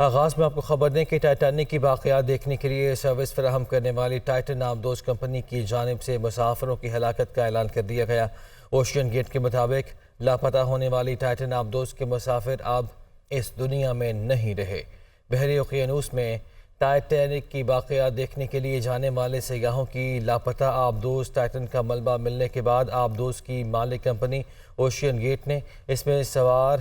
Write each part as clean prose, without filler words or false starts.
آغاز میں آپ کو خبر دیں کہ ٹائٹینک کی واقعات دیکھنے کے لیے سروس فراہم کرنے والی ٹائٹن آبدوز کمپنی کی جانب سے مسافروں کی ہلاکت کا اعلان کر دیا گیا۔ اوشین گیٹ کے مطابق لاپتہ ہونے والی ٹائٹن آبدوز کے مسافر اب اس دنیا میں نہیں رہے۔ بحری اوقیانوس میں ٹائٹینک کی واقعات دیکھنے کے لیے جانے والے سیاحوں کی لاپتہ آبدوز ٹائٹن کا ملبہ ملنے کے بعد آبدوز کی مالک کمپنی اوشین گیٹ نے اس میں سوار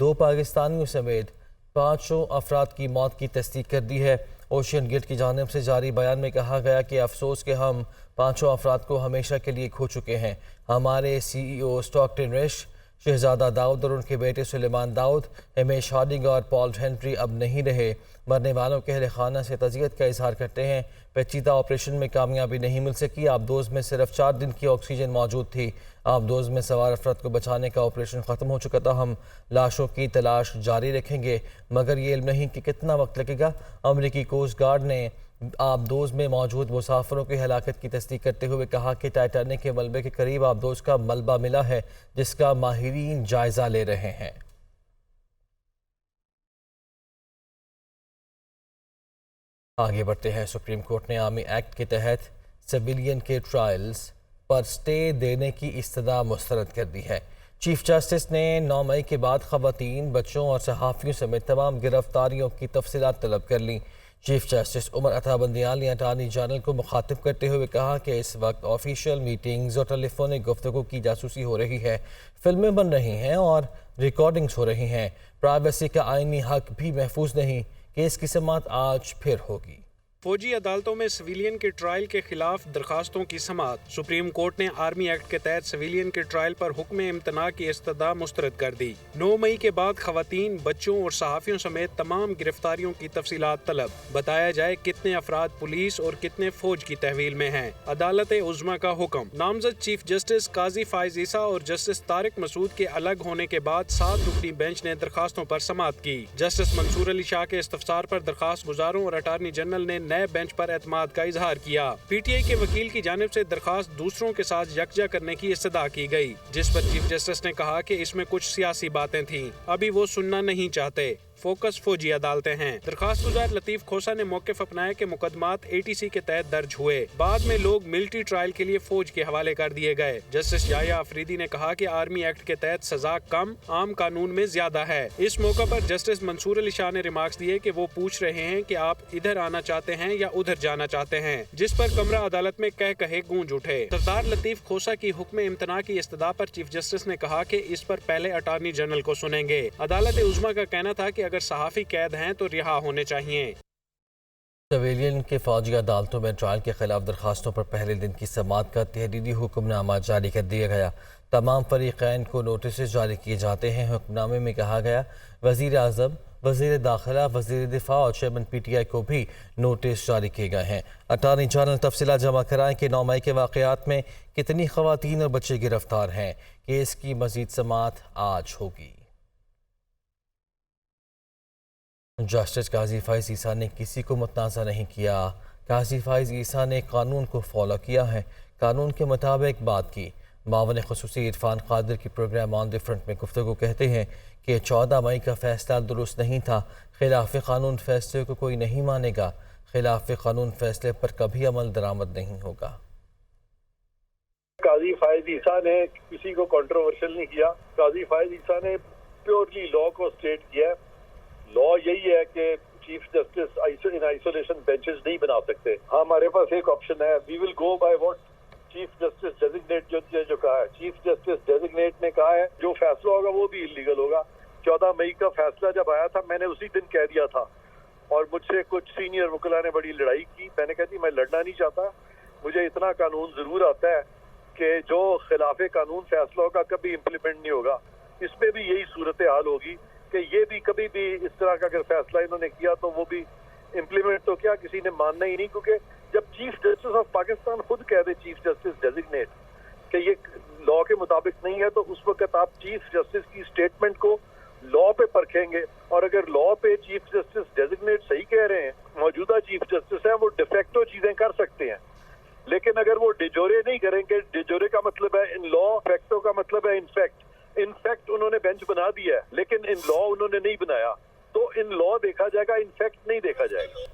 2 پاکستانیوں سمیت 500 افراد کی موت کی تصدیق کر دی ہے۔ اوشین گیٹ کی جانب سے جاری بیان میں کہا گیا کہ افسوس کہ ہم 500 افراد کو ہمیشہ کے لیے کھو چکے ہیں۔ ہمارے CEO اسٹاکٹن رش، شہزادہ داؤد اور ان کے بیٹے سلیمان داؤد، ہمیش ہارڈنگ اور پال ہنری اب نہیں رہے۔ مرنے والوں کے اہل خانہ سے تعزیت کا اظہار کرتے ہیں۔ پیچیدہ آپریشن میں کامیابی نہیں مل سکی۔ آبدوز میں صرف 4 دن کی آکسیجن موجود تھی۔ آبدوز میں سوار افراد کو بچانے کا آپریشن ختم ہو چکا تھا۔ ہم لاشوں کی تلاش جاری رکھیں گے مگر یہ علم نہیں کہ کتنا وقت لگے گا۔ امریکی کوسٹ گارڈ نے آبدوز میں موجود مسافروں کی ہلاکت کی تصدیق کرتے ہوئے کہا کہ ٹائٹینک کے ملبے کے قریب آبدوز کا ملبہ ملا ہے جس کا ماہرین جائزہ لے رہے ہیں۔ آگے بڑھتے ہیں۔ سپریم کورٹ نے آرمی ایکٹ کے تحت سویلین کے ٹرائلز پر سٹے دینے کی استدعا مسترد کر دی ہے۔ چیف جسٹس نے 9 مئی کے بعد خواتین، بچوں اور صحافیوں سمیت تمام گرفتاریوں کی تفصیلات طلب کر لیں۔ چیف جسٹس عمر عطا بندیال نے اٹارنی جنرل کو مخاطب کرتے ہوئے کہا کہ اس وقت آفیشیل میٹنگز اور ٹیلی فونک گفتگو کی جاسوسی ہو رہی ہے، فلمیں بن رہی ہیں اور ریکارڈنگز ہو رہی ہیں۔ پرائیویسی کا آئینی حق بھی محفوظ نہیں۔ کیس کی سماعت آج پھر ہوگی۔ فوجی عدالتوں میں سویلین کے ٹرائل کے خلاف درخواستوں کی سماعت۔ سپریم کورٹ نے آرمی ایکٹ کے تحت سویلین کے ٹرائل پر حکم امتناع کی استدعا مسترد کر دی۔ 9 مئی کے بعد خواتین، بچوں اور صحافیوں سمیت تمام گرفتاریوں کی تفصیلات طلب۔ بتایا جائے کتنے افراد پولیس اور کتنے فوج کی تحویل میں ہیں۔ عدالت عظمیٰ کا حکم۔ نامزد چیف جسٹس قاضی فائز عیسیٰ اور جسٹس طارق مسعود کے الگ ہونے کے بعد 7 رکنی بینچ نے درخواستوں پر سماعت کی۔ جسٹس منصور علی شاہ کے استفسار پر درخواست گزاروں اور اٹارنی جنرل نے نئے بینچ پر اعتماد کا اظہار کیا۔ پی ٹی آئی کے وکیل کی جانب سے درخواست دوسروں کے ساتھ یکجا کرنے کی استدعا کی گئی، جس پر چیف جسٹس نے کہا کہ اس میں کچھ سیاسی باتیں تھیں، ابھی وہ سننا نہیں چاہتے۔ فوکس فوجی عدالتیں ہیں۔ درخواست گزار لطیف کھوسا نے موقف اپنایا کہ مقدمات ATC کے تحت درج ہوئے، بعد میں لوگ ملٹری ٹرائل کے لیے فوج کے حوالے کر دیے گئے۔ جسٹس یحییٰ افریدی نے کہا کہ آرمی ایکٹ کے تحت سزا کم، عام قانون میں زیادہ ہے۔ اس موقع پر جسٹس منصور علی شاہ نے ریمارکس دیے کہ وہ پوچھ رہے ہیں کہ آپ ادھر آنا چاہتے ہیں یا ادھر جانا چاہتے ہیں، جس پر کمرہ عدالت میں کہے گونج اٹھے۔ سردار لطیف کھوسا کی حکم امتناع کی استدعا پر چیف جسٹس نے کہا کہ اس پر پہلے اٹارنی جنرل کو سنیں گے۔ عدالت عظمیٰ کا کہنا تھا کہ اگر صحافی قید ہیں تو رہا ہونے چاہیے۔ سویلین کے فوجی عدالتوں میں ٹرائل کے خلاف درخواستوں پر پہلے دن کی سماعت کا تحریری حکم نامہ جاری کر دیا گیا۔ تمام فریقین کو نوٹسز جاری کیے جاتے ہیں۔ حکم نامے میں کہا گیا وزیر اعظم، وزیر داخلہ، وزیر دفاع اور چیئرمین PTI کو بھی نوٹس جاری کیے گئے ہیں۔ اٹارنی جنرل تفصیلات جمع کرائیں کہ 9 مئی کے واقعات میں کتنی خواتین اور بچے گرفتار ہیں۔ کیس کی مزید سماعت آج ہوگی۔ جسٹس قاضی فائز عیسیٰ نے کسی کو متنازع نہیں کیا۔ قاضی فائز عیسیٰ نے قانون کو فالو کیا ہے، قانون کے مطابق بات کی۔ معاون خصوصی عرفان قادر کی پروگرام آن دی فرنٹ میں گفتگو کہتے ہیں کہ 14 مئی کا فیصلہ درست نہیں تھا۔ خلاف قانون فیصلے کو کوئی نہیں مانے گا۔ خلاف قانون فیصلے پر کبھی عمل درآمد نہیں ہوگا۔ قاضی فائز عیسیٰ نے کسی کو کنٹروورشل نہیں کیا۔ قاضی فائز عیسیٰ نے پیورلی لا کو اسٹیٹ کیا ہے۔ لا یہی ہے کہ chief justice in isolation benches نہیں بنا سکتے۔ ہمارے پاس ایک آپشن ہے، we will go by what chief justice designate جو کہا ہے۔ چیف جسٹس ڈیزگنیٹ نے کہا ہے جو فیصلہ ہوگا وہ بھی انلیگل ہوگا۔ 14 مئی کا فیصلہ جب آیا تھا میں نے اسی دن کہہ دیا تھا، اور مجھ سے کچھ سینئر وکلاء نے بڑی لڑائی کی۔ میں نے کہا جی میں لڑنا نہیں چاہتا، مجھے اتنا قانون ضرور آتا ہے کہ جو خلاف قانون فیصلہ ہوگا کبھی امپلیمنٹ نہیں ہوگا۔ اس میں بھی یہی صورتحال ہوگی کہ یہ بھی کبھی بھی اس طرح کا اگر فیصلہ انہوں نے کیا تو وہ بھی امپلیمنٹ تو کیا کسی نے ماننا ہی نہیں، کیونکہ جب چیف جسٹس آف پاکستان خود کہہ دے چیف جسٹس ڈیزگنیٹ کہ یہ لا کے مطابق نہیں ہے، تو اس وقت آپ چیف جسٹس کی اسٹیٹمنٹ کو لا پہ پرکھیں گے، اور اگر لا پہ چیف جسٹس ڈیزگنیٹ صحیح کہہ رہے ہیں، موجودہ چیف جسٹس ہیں وہ ڈیفیکٹو چیزیں کر سکتے ہیں، لیکن اگر وہ ڈیجورے نہیں کریں گے، ڈیجورے کا مطلب ہے ان لا، فیکٹو کا مطلب ہے ان فیکٹ انہوں نے بینچ بنا دیا ہے لیکن ان لا انہوں نے نہیں بنایا، تو ان لا دیکھا جائے گا، ان فیکٹ نہیں دیکھا جائے گا۔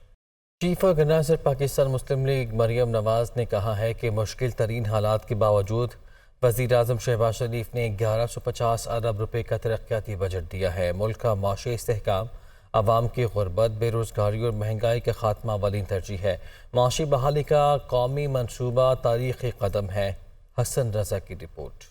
چیف آرگنائزر پاکستان مسلم لیگ مریم نواز نے کہا ہے کہ مشکل ترین حالات کے باوجود وزیر اعظم شہباز شریف نے 1150 ارب روپے کا ترقیاتی بجٹ دیا ہے۔ ملک کا معاشی استحکام، عوام کی غربت، بے روزگاری اور مہنگائی کا خاتمہ اولین ترجیح ہے۔ معاشی بحالی کا قومی منصوبہ تاریخی قدم ہے۔ حسن رضا کی رپورٹ۔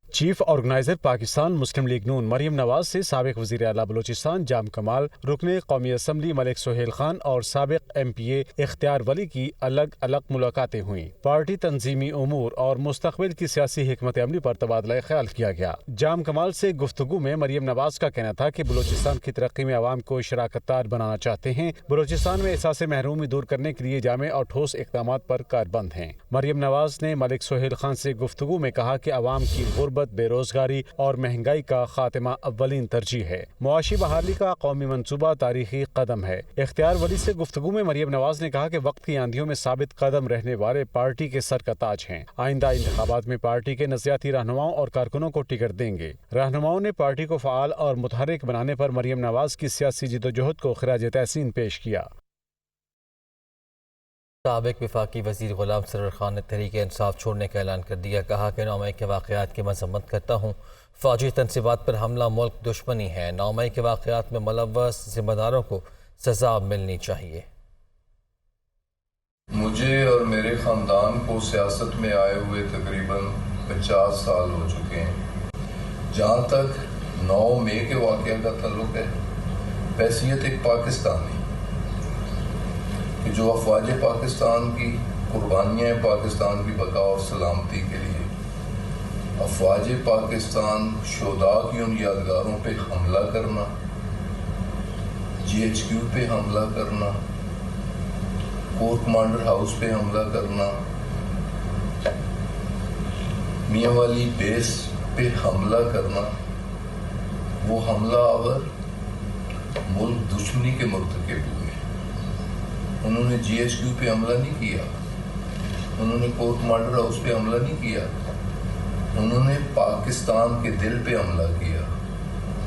چیف آرگنائزر پاکستان مسلم لیگ نون مریم نواز سے سابق وزیر اعلیٰ بلوچستان جام کمال، رکن قومی اسمبلی ملک سہیل خان اور سابق ایم پی اے اختیار ولی کی الگ الگ ملاقاتیں ہوئیں۔ پارٹی تنظیمی امور اور مستقبل کی سیاسی حکمت عملی پر تبادلہ خیال کیا گیا۔ جام کمال سے گفتگو میں مریم نواز کا کہنا تھا کہ بلوچستان کی ترقی میں عوام کو شراکت دار بنانا چاہتے ہیں، بلوچستان میں احساس محرومی دور کرنے کے لیے جامع اور ٹھوس اقدامات پر کاربند ہیں۔ مریم نواز نے ملک سہیل خان سے گفتگو میں کہا کہ عوام کی غربت، بے روزگاری اور مہنگائی کا خاتمہ اولین ترجیح ہے۔ معاشی بحالی کا قومی منصوبہ تاریخی قدم ہے۔ اختیار ولی سے گفتگو میں مریم نواز نے کہا کہ وقت کی آندھیوں میں ثابت قدم رہنے والے پارٹی کے سر کا تاج ہیں۔ آئندہ انتخابات میں پارٹی کے نظریاتی رہنماؤں اور کارکنوں کو ٹکٹ دیں گے۔ رہنماؤں نے پارٹی کو فعال اور متحرک بنانے پر مریم نواز کی سیاسی جدوجہد کو خراج تحسین پیش کیا۔ سابق وفاقی وزیر غلام سرور خان نے تحریک انصاف چھوڑنے کا اعلان کر دیا۔ کہا کہ 9 مئی کے واقعات کی مذمت کرتا ہوں۔ فوجی تنصیبات پر حملہ ملک دشمنی ہے۔ 9 مئی کے واقعات میں ملوث ذمہ داروں کو سزا ملنی چاہیے۔ مجھے اور میرے خاندان کو سیاست میں آئے ہوئے تقریباً 50 سال ہو چکے ہیں۔ جہاں تک 9 مئی کے واقعہ کا تعلق ہے، بحیثیت ایک پاکستانی کہ جو افواج پاکستان کی قربانیاں ہیں پاکستان کی بقا اور سلامتی کے لیے، افواج پاکستان شہداء کی ان یادگاروں پہ حملہ کرنا، GHQ پہ حملہ کرنا، کور کمانڈر ہاؤس پہ حملہ کرنا، میاں والی بیس پہ حملہ کرنا، وہ حملہ آور ملک دشمنی کے مرتکب ہوئے۔ انہوں نے GHQ پہ حملہ نہیں کیا، انہوں نے کور کمانڈر ہاؤس پہ حملہ نہیں کیا، انہوں نے پاکستان کے دل پہ حملہ کیا،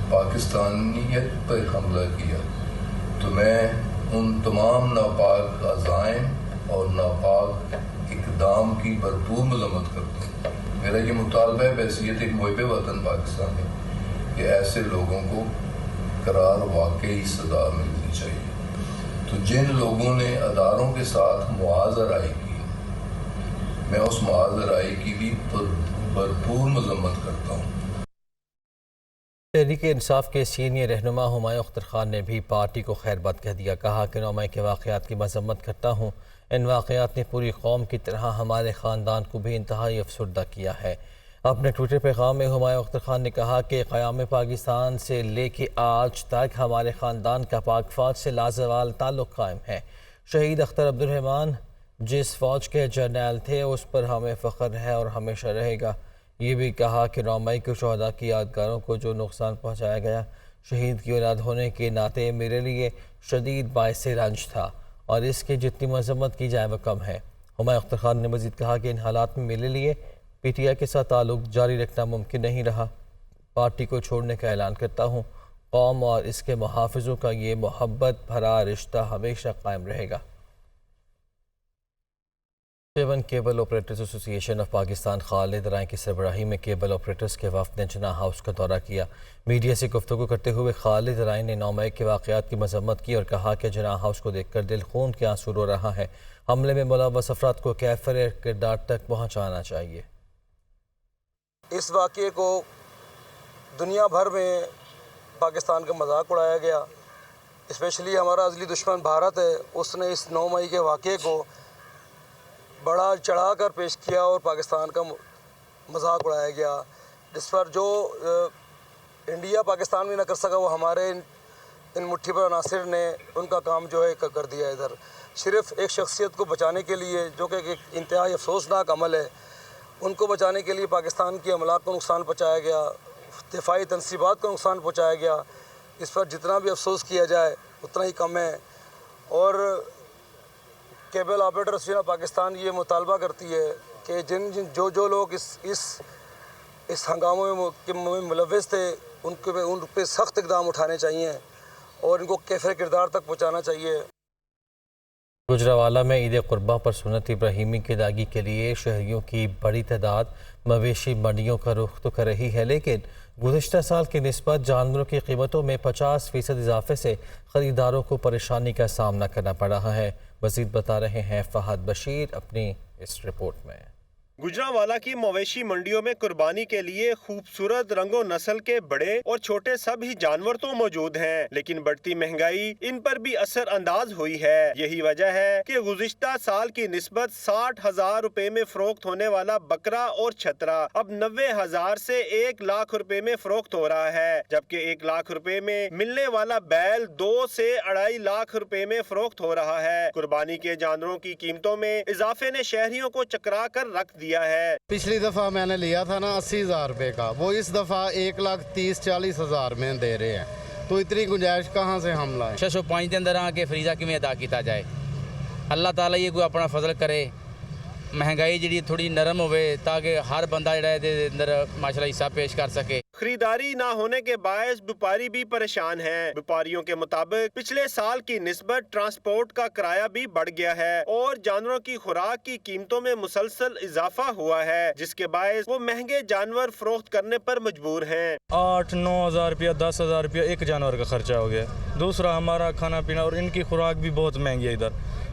پاکستانیت پہ حملہ کیا۔ تو میں ان تمام ناپاک عزائم اور ناپاک اقدام کی بھرپور مذمت کرتا ہوں۔ میرا یہ مطالبہ ہے بحیثیت ایک محب وطن پاکستانی کہ ایسے لوگوں کو قرار واقعی سزا ملنی چاہیے۔ تو جن لوگوں نے اداروں کے ساتھ معاذ آرائی کی، میں اس معاذ آرائی کی بھی بھرپور مذمت کرتا ہوں۔ تحریک انصاف کے سینئر رہنما ہمایوں اختر خان نے بھی پارٹی کو خیر باد کہہ دیا۔ کہا کہ 9 مئی کے واقعات کی مذمت کرتا ہوں۔ ان واقعات نے پوری قوم کی طرح ہمارے خاندان کو بھی انتہائی افسردہ کیا ہے۔ اپنے ٹویٹر پیغام میں ہمایوں اختر خان نے کہا کہ قیام پاکستان سے لے کے آج تک ہمارے خاندان کا پاک فوج سے لازوال تعلق قائم ہے۔ شہید اختر عبدالرحمن جس فوج کے جرنیل تھے اس پر ہمیں فخر ہے اور ہمیشہ رہے گا۔ یہ بھی کہا کہ 9 مئی کے شہداء کی یادگاروں کو جو نقصان پہنچایا گیا، شہید کی اولاد ہونے کے ناطے میرے لیے شدید باعث رنج تھا اور اس کی جتنی مذمت کی جائے وہ کم ہے۔ ہمایوں اختر خان نے مزید کہا کہ ان حالات میں میرے لیے PTI کے ساتھ تعلق جاری رکھنا ممکن نہیں رہا۔ پارٹی کو چھوڑنے کا اعلان کرتا ہوں۔ قوم اور اس کے محافظوں کا یہ محبت بھرا رشتہ ہمیشہ قائم رہے گا۔ 7 کیبل آپریٹرز ایسوسی ایشن آف پاکستان خالد رائے کی سربراہی میں کیبل آپریٹرز کے وفد نے جناح ہاؤس کا دورہ کیا۔ میڈیا سے گفتگو کرتے ہوئے خالد رائے نے 9 مئی کے واقعات کی مذمت کی اور کہا کہ جناح ہاؤس کو دیکھ کر دل خون کے آنسو رو رہا ہے۔ حملے میں ملوث افراد کو کیفر کردار تک پہنچانا چاہیے۔ اس واقعے کو دنیا بھر میں پاکستان کا مذاق اڑایا گیا، اسپیشلی ہمارا ازلی دشمن بھارت ہے، اس نے اس 9 مئی کے واقعے کو بڑا چڑھا کر پیش کیا اور پاکستان کا مذاق اڑایا گیا، جس پر جو انڈیا پاکستان بھی نہ کر سکا وہ ہمارے ان مٹھی پر عناصر نے ان کا کام جو ہے کر دیا۔ ادھر صرف ایک شخصیت کو بچانے کے لیے، جو کہ ایک انتہائی افسوسناک عمل ہے، ان کو بچانے کے لیے پاکستان کی املاک کو نقصان پہنچایا گیا، دفاعی تنصیبات کو نقصان پہنچایا گیا۔ اس پر جتنا بھی افسوس کیا جائے اتنا ہی کم ہے۔ اور کیبل آپریٹر ایسوسی ایشن آف پاکستان یہ مطالبہ کرتی ہے کہ جو لوگ اس ہنگاموں میں ملوث تھے، ان پہ سخت اقدام اٹھانے چاہیے اور ان کو کیفر کردار تک پہنچانا چاہیے۔ گجرانوالہ میں عید قرباں پر سنت ابراہیمی کی ادائیگی کے لیے شہریوں کی بڑی تعداد مویشی منڈیوں کا رخ تو کر رہی ہے، لیکن گزشتہ سال کی نسبت جانوروں کی قیمتوں میں 50% اضافے سے خریداروں کو پریشانی کا سامنا کرنا پڑ رہا ہے۔ مزید بتا رہے ہیں فہد بشیر اپنی اس رپورٹ میں۔ گجرانوالہ کی مویشی منڈیوں میں قربانی کے لیے خوبصورت رنگ و نسل کے بڑے اور چھوٹے سبھی جانور تو موجود ہیں، لیکن بڑھتی مہنگائی ان پر بھی اثر انداز ہوئی ہے۔ یہی وجہ ہے کہ گزشتہ سال کی نسبت 60,000 روپے میں فروخت ہونے والا بکرا اور چھترا اب 90,000 سے 1 لاکھ روپے میں فروخت ہو رہا ہے، جبکہ 1 لاکھ روپے میں ملنے والا بیل 2 سے 2.5 لاکھ روپے میں فروخت ہو رہا ہے۔ قربانی کے جانوروں کی قیمتوں میں اضافے نے شہریوں کو چکرا کر رکھ دیا ہے۔ پچھلی دفعہ میں نے لیا تھا نا 80,000 روپے کا، وہ اس دفعہ 1,30,40,000 میں دے رہے ہیں، تو اتنی گنجائش کہاں سے ہم لائیں؟ 605 دن درا کے فریضہ کیویں ادا کیتا جائے۔ اللہ تعالیٰ یہ کوئی اپنا فضل کرے، مہنگائی جڑی تھوڑی نرم ہوئے تاکہ ہر بندہ جڑا ہے اندر ماشاءاللہ حصہ پیش کر سکے۔ خریداری نہ ہونے کے باعث بیپاری بھی پریشان ہیں۔ بیپاریوں کے مطابق پچھلے سال کی نسبت ٹرانسپورٹ کا کرایہ بھی بڑھ گیا ہے اور جانوروں کی خوراک کی قیمتوں میں مسلسل اضافہ ہوا ہے، جس کے باعث وہ مہنگے جانور فروخت کرنے پر مجبور ہیں۔ 8-9 ہزار روپیہ 10 ہزار روپیہ ایک جانور کا خرچہ ہو گیا۔ دوسرا ہمارا کھانا پینا اور ان کی خوراک بھی بہت مہنگی ہے ادھر،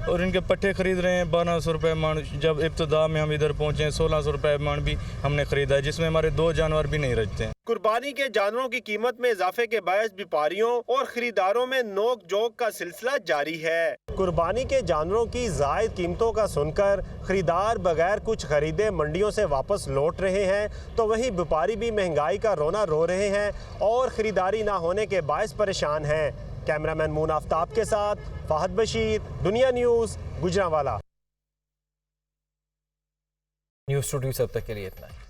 اور ان کے پٹھے خرید رہے ہیں 1200 روپے من۔ جب ابتدا میں ہم ادھر پہنچے ہیں 1600 روپے من بھی ہم نے خریدا ہے، جس میں ہمارے 2 جانور بھی نہیں رہتے ہیں۔ قربانی کے جانوروں کی قیمت میں اضافے کے باعث بیپاریوں اور خریداروں میں نوک جھوک کا سلسلہ جاری ہے۔ قربانی کے جانوروں کی زائد قیمتوں کا سن کر خریدار بغیر کچھ خریدے منڈیوں سے واپس لوٹ رہے ہیں، تو وہیں بیپاری بھی مہنگائی کا رونا رو رہے ہیں اور خریداری نہ ہونے کے باعث پریشان ہیں۔ کیمرامین مون آفتاب کے ساتھ فہد بشیر، دنیا نیوز، گجرانوالہ۔ نیوز اسٹوڈیو سے اب تک کے لیے اتنا ہے۔